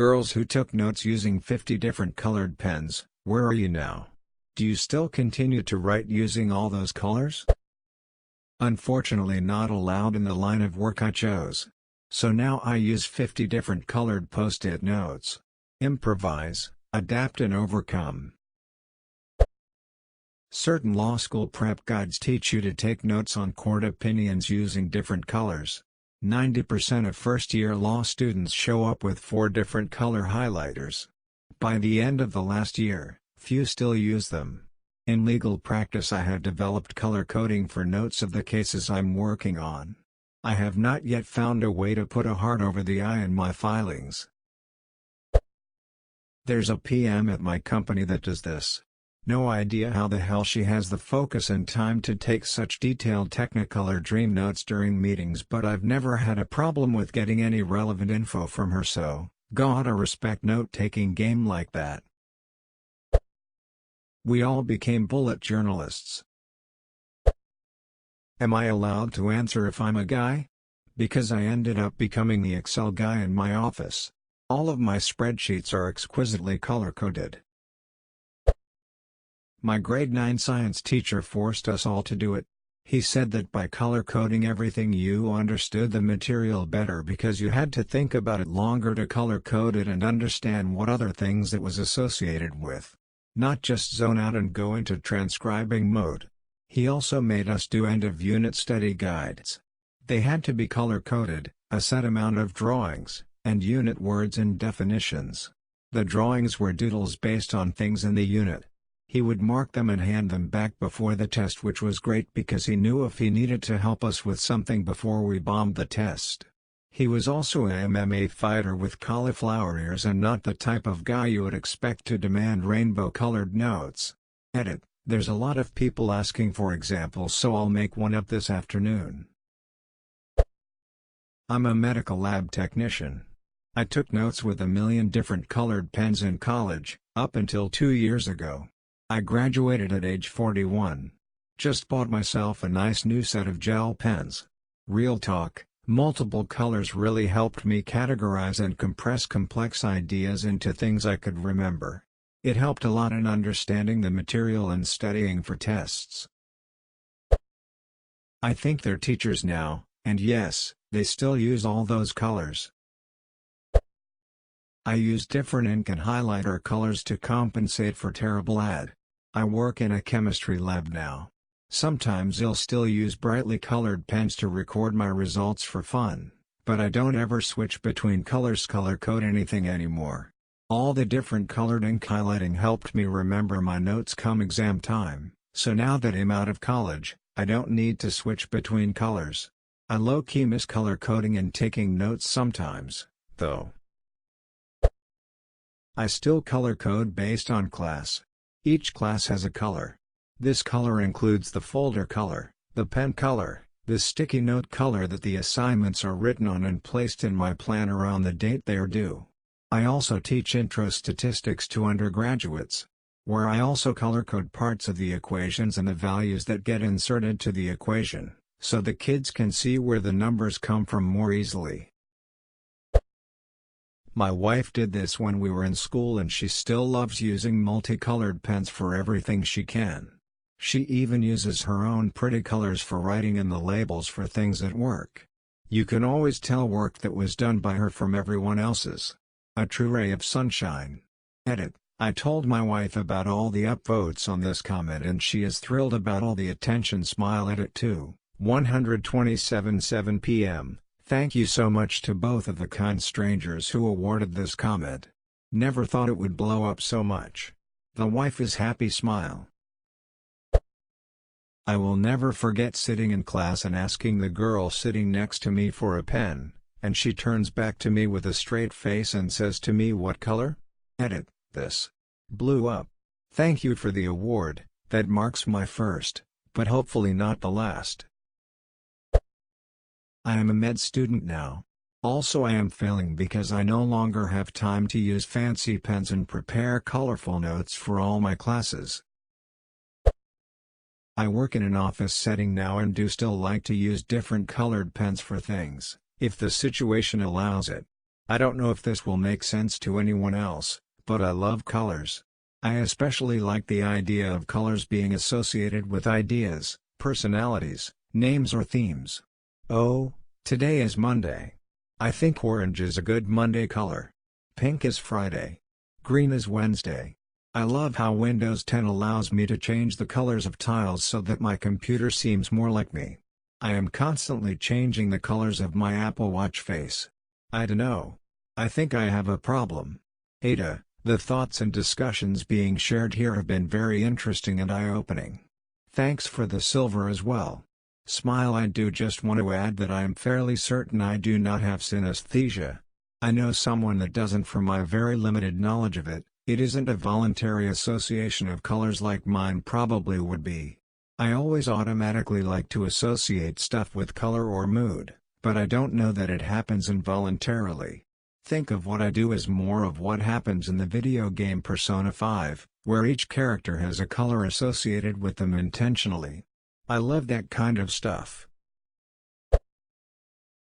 Girls who took notes using 50 different colored pens, where are you now? Do you still continue to write using all those colors? Unfortunately not allowed in the line of work I chose. So now I use 50 different colored post-it notes. Improvise, adapt and overcome. Certain law school prep guides teach you to take notes on court opinions using different colors. 90% of first-year law students show up with 4 different color highlighters. By the end of the last year, few still use them. In legal practice I have developed color coding for notes of the cases I'm working on. I have not yet found a way to put a heart over the I in my filings. There's a PM at my company that does this. No idea how the hell she has the focus and time to take such detailed Technicolor dream notes during meetings, but I've never had a problem with getting any relevant info from her, so, gotta respect note-taking game like that. We all became bullet journalists. Am I allowed to answer if I'm a guy? Because I ended up becoming the Excel guy in my office. All of my spreadsheets are exquisitely color-coded. My grade 9 science teacher forced us all to do it. He said that by color-coding everything you understood the material better because you had to think about it longer to color-code it and understand what other things it was associated with. Not just zone out and go into transcribing mode. He also made us do end-of-unit study guides. They had to be color-coded, a set amount of drawings, and unit words and definitions. The drawings were doodles based on things in the unit. He would mark them and hand them back before the test, which was great because he knew if he needed to help us with something before we bombed the test. He was also a MMA fighter with cauliflower ears and not the type of guy you would expect to demand rainbow-colored notes. Edit: there's a lot of people asking for examples, so I'll make one up this afternoon. I'm a medical lab technician. I took notes with a million different colored pens in college, up until 2 years ago. I graduated at age 41. Just bought myself a nice new set of gel pens. Real talk, multiple colors really helped me categorize and compress complex ideas into things I could remember. It helped a lot in understanding the material and studying for tests. I think they're teachers now, and yes, they still use all those colors. I use different ink and highlighter colors to compensate for terrible ad. I work in a chemistry lab now. Sometimes I'll still use brightly colored pens to record my results for fun, but I don't ever switch between colors color code anything anymore. All the different colored ink highlighting helped me remember my notes come exam time, so now that I'm out of college, I don't need to switch between colors. I low-key miss color coding and taking notes sometimes, though. I still color code based on class. Each class has a color. This color includes the folder color, the pen color, the sticky note color that the assignments are written on and placed in my planner on the date they are due. I also teach intro statistics to undergraduates, where I also color code parts of the equations and the values that get inserted to the equation, so the kids can see where the numbers come from more easily. My wife did this when we were in school and she still loves using multicolored pens for everything she can. She even uses her own pretty colors for writing in the labels for things at work. You can always tell work that was done by her from everyone else's. A true ray of sunshine. Edit: I told my wife about all the upvotes on this comment and she is thrilled about all the attention. Smile. Edit 2, 127:07 p.m. Thank you so much to both of the kind strangers who awarded this comment. Never thought it would blow up so much. The wife is happy. Smile. I will never forget sitting in class and asking the girl sitting next to me for a pen, and she turns back to me with a straight face and says to me, "What color?" Edit: this blew up. Thank you for the award. That marks my first, but hopefully not the last. I am a med student now. Also I am failing because I no longer have time to use fancy pens and prepare colorful notes for all my classes. I work in an office setting now and do still like to use different colored pens for things, if the situation allows it. I don't know if this will make sense to anyone else, but I love colors. I especially like the idea of colors being associated with ideas, personalities, names or themes. Oh, today is Monday. I think orange is a good Monday color. Pink is Friday. Green is Wednesday. I love how Windows 10 allows me to change the colors of tiles so that my computer seems more like me. I am constantly changing the colors of my Apple Watch face. I dunno. I think I have a problem. Ada, the thoughts and discussions being shared here have been very interesting and eye-opening. Thanks for the silver as well. Smile. I do just want to add that I am fairly certain I do not have synesthesia. I know someone that doesn't. From my very limited knowledge of it, it isn't a voluntary association of colors like mine probably would be. I always automatically like to associate stuff with color or mood, but I don't know that it happens involuntarily. Think of what I do as more of what happens in the video game Persona 5, where each character has a color associated with them intentionally. I love that kind of stuff.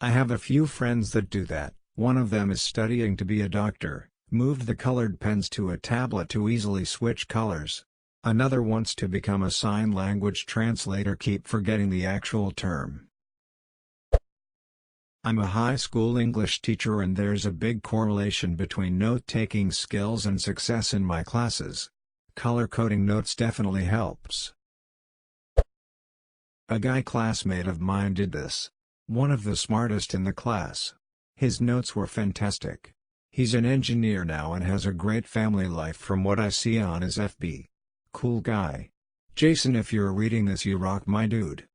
I have a few friends that do that. One of them is studying to be a doctor, moved the colored pens to a tablet to easily switch colors. Another wants to become a sign language translator, keep forgetting the actual term. I'm a high school English teacher and there's a big correlation between note-taking skills and success in my classes. Color coding notes definitely helps. A guy classmate of mine did this. One of the smartest in the class. His notes were fantastic. He's an engineer now and has a great family life from what I see on his FB. Cool guy. Jason, if you're reading this, you rock, my dude.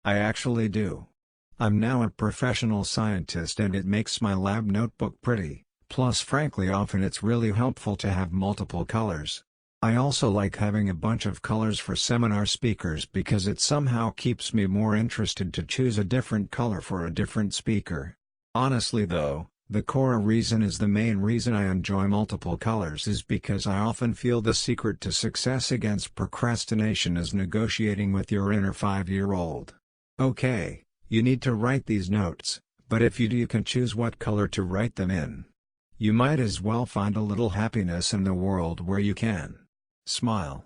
I actually do. I'm now a professional scientist and it makes my lab notebook pretty, plus frankly often it's really helpful to have multiple colors. I also like having a bunch of colors for seminar speakers because it somehow keeps me more interested to choose a different color for a different speaker. Honestly though, the core reason is the main reason I enjoy multiple colors is because I often feel the secret to success against procrastination is negotiating with your inner 5-year-old. Okay. You need to write these notes, but if you do, you can choose what color to write them in. You might as well find a little happiness in the world where you can. Smile.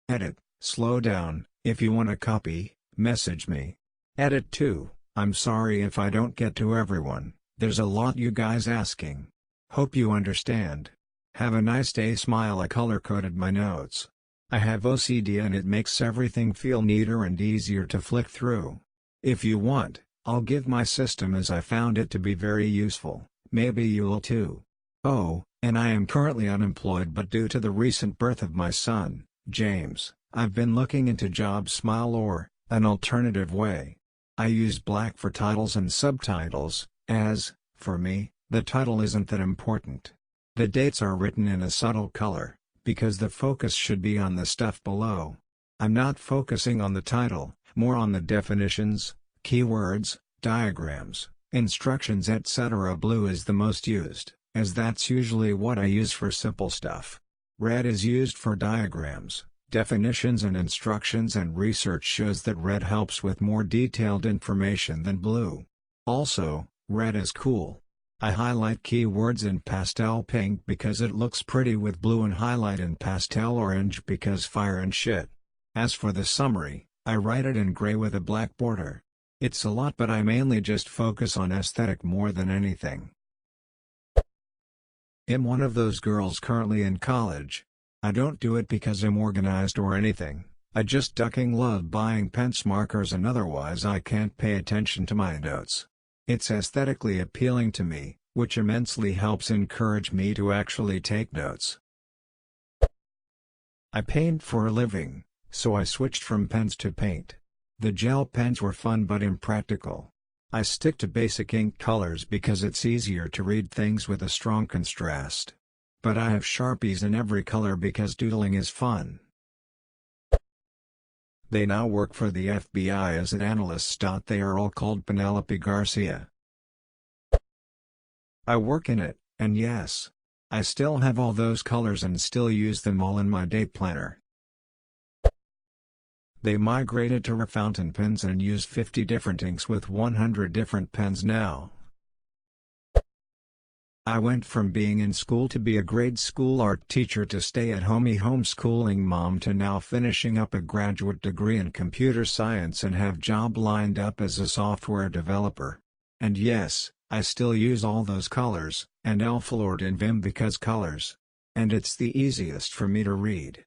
Edit, slow down. If you want a copy, message me. Edit 2, I'm sorry if I don't get to everyone, there's a lot you guys asking. Hope you understand. Have a nice day. Smile. I color-coded my notes. I have OCD and it makes everything feel neater and easier to flick through. If you want, I'll give my system as I found it to be very useful, maybe you'll too. Oh, and I am currently unemployed, but due to the recent birth of my son, James, I've been looking into jobs. Smile. Or, an alternative way. I use black for titles and subtitles, as, for me, the title isn't that important. The dates are written in a subtle color, because the focus should be on the stuff below. I'm not focusing on the title, more on the definitions, keywords, diagrams, instructions, etc. Blue is the most used, as that's usually what I use for simple stuff. Red is used for diagrams, definitions and instructions, and research shows that red helps with more detailed information than blue. Also, red is cool. I highlight keywords in pastel pink because it looks pretty with blue, and highlight in pastel orange because fire and shit. As for the summary, I write it in gray with a black border. It's a lot, but I mainly just focus on aesthetic more than anything. I'm one of those girls currently in college. I don't do it because I'm organized or anything, I just ducking love buying pens, markers, and otherwise I can't pay attention to my notes. It's aesthetically appealing to me, which immensely helps encourage me to actually take notes. I paint for a living, so I switched from pens to paint. The gel pens were fun but impractical. I stick to basic ink colors because it's easier to read things with a strong contrast. But I have Sharpies in every color because doodling is fun. They now work for the FBI as an analyst. They are all called Penelope Garcia. I work in it, and yes, I still have all those colors and still use them all in my day planner. They migrated to fountain pens and use 50 different inks with 100 different pens now. I went from being in school to be a grade school art teacher to stay-at-home homeschooling mom to now finishing up a graduate degree in computer science and have job lined up as a software developer. And yes, I still use all those colors, and Alphalord and Vim because colors. And it's the easiest for me to read.